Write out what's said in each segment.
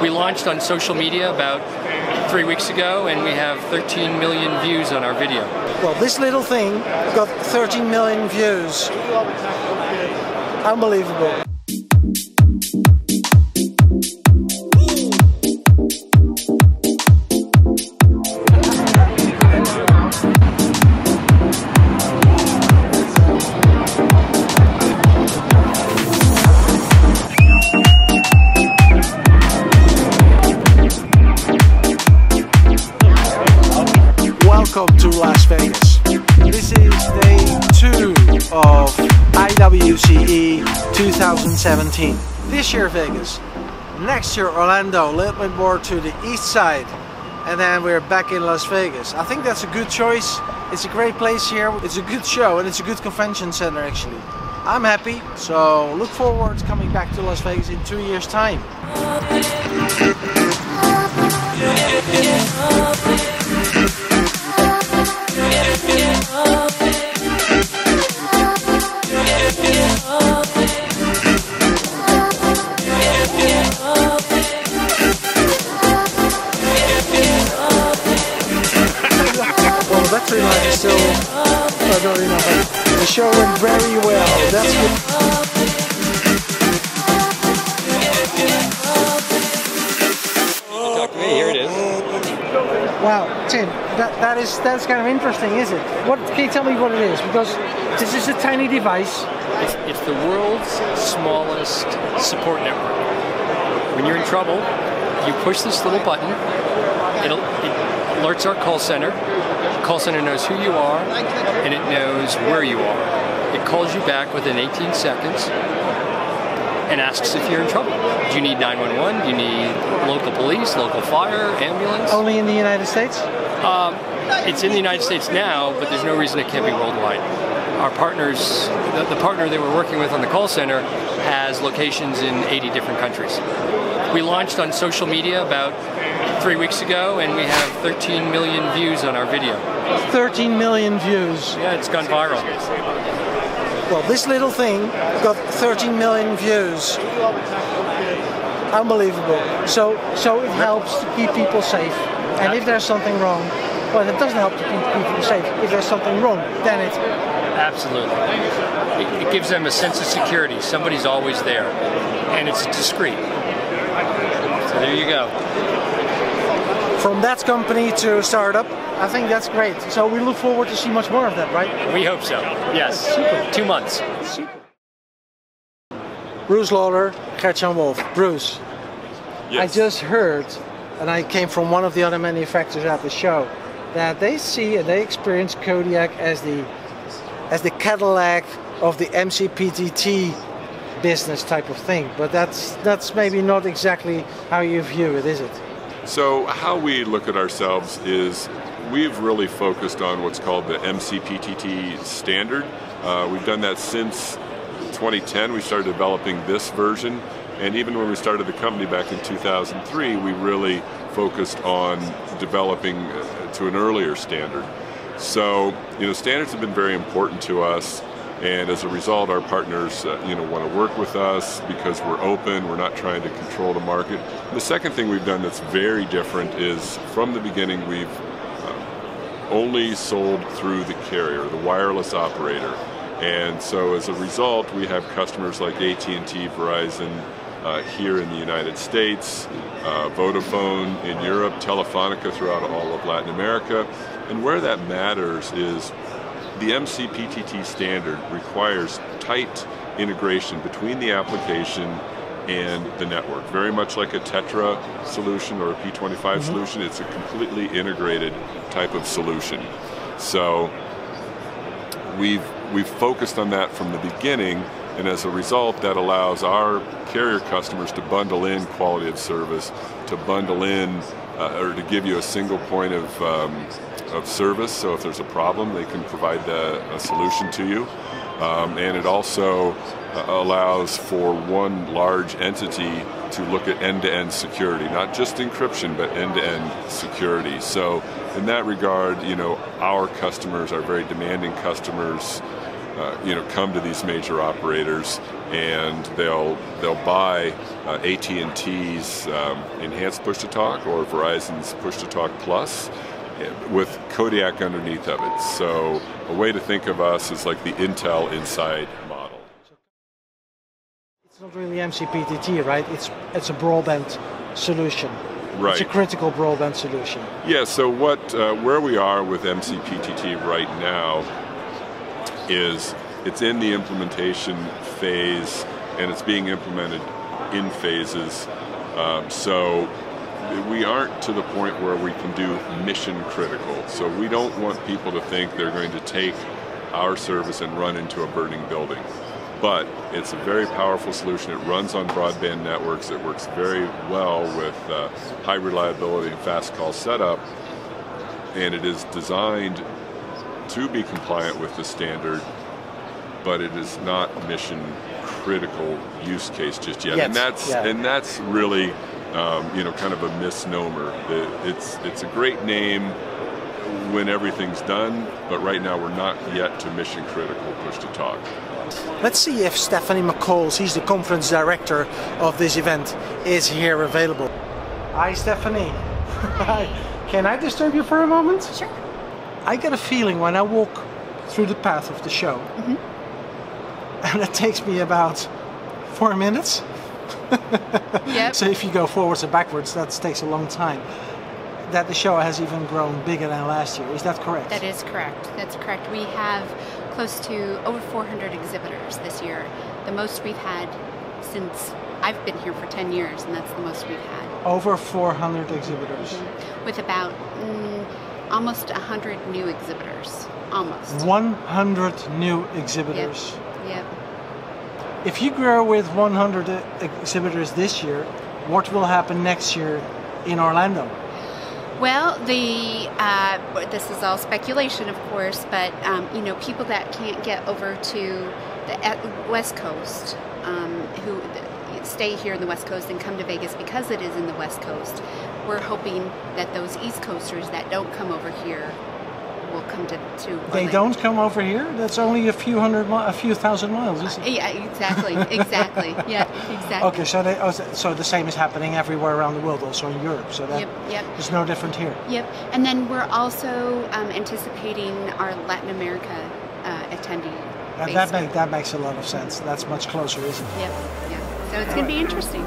We launched on social media about 3 weeks ago, and we have 13 million views on our video. Well, this little thing got 13 million views. Unbelievable. Welcome to Las Vegas. This is day 2 of IWCE 2017. This year Vegas, next year Orlando, a little bit more to the east side, and then we're back in Las Vegas. I think that's a good choice. It's a great place here. It's a good show and it's a good convention center actually. I'm happy, so look forward to coming back to Las Vegas in 2 years' time. Battery life is still not enough, but the show went very well. That's good. Talk to me. Here it is. Wow, Tim, that's kind of interesting, is it? What can you tell me what it is? Because this is a tiny device. It's the world's smallest support network. When you're in trouble, you push this little button. It alerts our call center. The call center knows who you are, and it knows where you are. It calls you back within 18 seconds and asks if you're in trouble. Do you need 911? Do you need local police, local fire, ambulance? Only in the United States? It's in the United States now, but there's no reason it can't be worldwide. Our partners, the partner that we're working with on the call center has locations in 80 different countries. We launched on social media about 3 weeks ago, and we have 13 million views on our video. 13 million views? Yeah, it's gone viral. Well, this little thing got 13 million views. Unbelievable. So it helps to keep people safe. And if there's something wrong, well, it doesn't help to keep people safe. If there's something wrong, then it... Absolutely. It gives them a sense of security. Somebody's always there. And it's discreet. So there you go. From that company to a startup, I think that's great. So we look forward to see much more of that, right? We hope so. Yes. Super. 2 months. Super. Bruce Lawler, Gert Wolf. Bruce, yes. I just heard, and I came from one of the other manufacturers at the show, that they see and they experience Kodiak as the Cadillac of the MCPTT business type of thing. But that's maybe not exactly how you view it, is it? So how we look at ourselves is we've really focused on what's called the MCPTT standard. We've done that since 2010. We started developing this version, and even when we started the company back in 2003, we really focused on developing to an earlier standard. So, standards have been very important to us, and as a result, our partners, want to work with us because we're open. We're not trying to control the market. The second thing we've done that's very different is, from the beginning, we've only sold through the carrier, the wireless operator. And so, as a result, we have customers like AT&T, Verizon here in the United States, Vodafone in Europe, Telefonica throughout all of Latin America. And where that matters is the MCPTT standard requires tight integration between the application and the network. Very much like a Tetra solution or a P25 solution, it's a completely integrated type of solution. So we've focused on that from the beginning, and as a result, that allows our carrier customers to bundle in quality of service, to bundle in or to give you a single point of service. So if there's a problem, they can provide a solution to you. And it also allows for one large entity to look at end-to-end security, not just encryption, but end-to-end security. So in that regard, our customers, our very demanding customers, come to these major operators, and they'll buy AT&T's enhanced push-to-talk or Verizon's push-to-talk plus with Kodiak underneath of it. So a way to think of us is like the Intel Inside model. It's not really MCPTT, right? It's a broadband solution. Right. It's a critical broadband solution. Yeah, so where we are with MCPTT right now is it's in the implementation phase, and it's being implemented in phases. So we aren't to the point where we can do mission critical. So we don't want people to think they're going to take our service and run into a burning building. But it's a very powerful solution. It runs on broadband networks. It works very well with high reliability and fast call setup. And it is designed to be compliant with the standard, but it is not mission critical use case just yet. And that's really kind of a misnomer. It's a great name when everything's done, but right now we're not yet to mission critical push to talk. Let's see if Stephanie McCall, she's the conference director of this event, is here available. Hi Stephanie. Hi. Can I disturb you for a moment? Sure. I get a feeling when I walk through the path of the show, and it takes me about 4 minutes. Yep. So if you go forwards and backwards, that takes a long time. That the show has even grown bigger than last year. Is that correct? That is correct. That's correct. We have close to over 400 exhibitors this year. The most we've had since I've been here for 10 years, and that's the most we've had. Over 400 exhibitors. With about almost 100 new exhibitors. Almost. 100 new exhibitors. Yep. If you grow with 100 exhibitors this year, what will happen next year in Orlando? Well, this is all speculation, of course, but people that can't get over to the West Coast, who stay here in the West Coast and come to Vegas because it is in the West Coast, we're hoping that those East Coasters that don't come over here will come to Orlando. They don't come over here? That's only a few thousand miles, isn't it? Yeah, exactly, exactly. Yeah, exactly. Okay, so the same is happening everywhere around the world, also in Europe. So that is no different here. Yep, and then we're also anticipating our Latin America attendee. That makes a lot of sense. That's much closer, isn't it? Yep, yeah. So it's going to be interesting.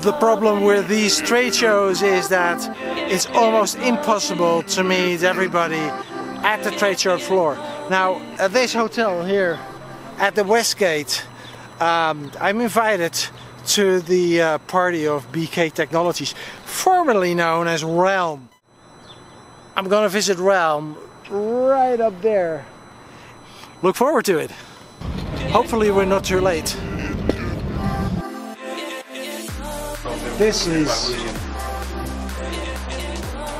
The problem with these trade shows is that it's almost impossible to meet everybody at the trade show floor. Now, at this hotel here at the Westgate, I'm invited to the party of BK Technologies, formerly known as RELM. I'm going to visit RELM right up there. Look forward to it. Hopefully we're not too late. This is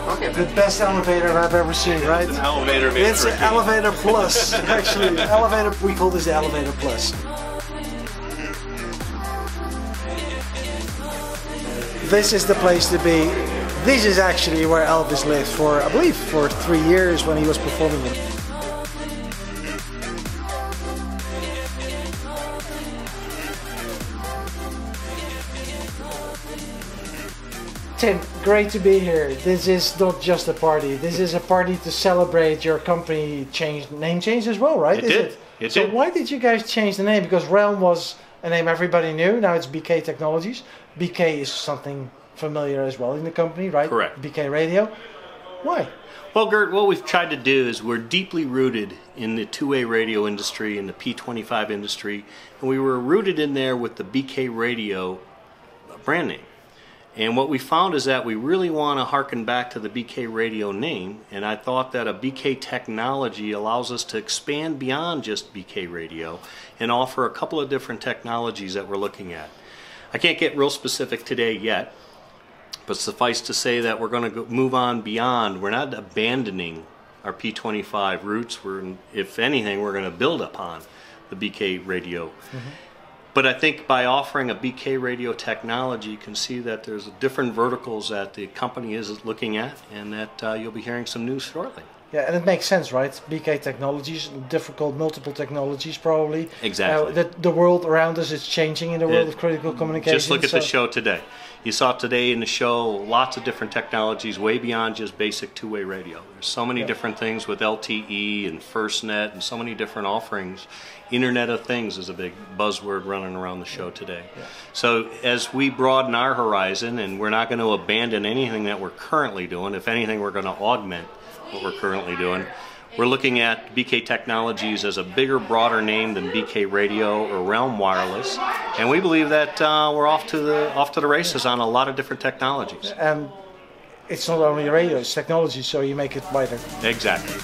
the best elevator I've ever seen, right? It's an elevator. It's an elevator plus, actually. Elevator. We call this the elevator plus. This is the place to be. This is actually where Elvis lived for, I believe, for 3 years when he was performing it. Tim, great to be here. This is not just a party. This is a party to celebrate your company name change as well, right? It did. So why did you guys change the name? Because RELM was a name everybody knew. Now it's BK Technologies. BK is something familiar as well in the company, right? Correct. BK Radio. Why? Well, Gert, what we've tried to do is we're deeply rooted in the two-way radio industry, in the P25 industry, and we were rooted in there with the BK Radio brand name. And what we found is that we really want to harken back to the BK Radio name, and I thought that a BK technology allows us to expand beyond just BK Radio and offer a couple of different technologies that we're looking at. I can't get real specific today yet, but suffice to say that we're going to move on beyond. We're not abandoning our P25 roots. If anything, we're going to build upon the BK Radio. Mm-hmm. But I think by offering a BK radio technology, you can see that there's different verticals that the company is looking at, and that you'll be hearing some news shortly. Yeah, and it makes sense, right? BK technologies, difficult, multiple technologies, probably. Exactly. The world around us is changing in the world of critical communication. Just look at the show today. You saw today in the show lots of different technologies, way beyond just basic two-way radio. There's so many different things with LTE and FirstNet, and so many different offerings. Internet of Things is a big buzzword running around the show today. Yeah. So as we broaden our horizon, and we're not going to abandon anything that we're currently doing. If anything, we're going to augment what we're currently doing. We're looking at BK Technologies as a bigger, broader name than BK Radio or RELM Wireless, and we believe that we're off to the races on a lot of different technologies. And it's not only radio; it's technology, so you make it wider. Exactly.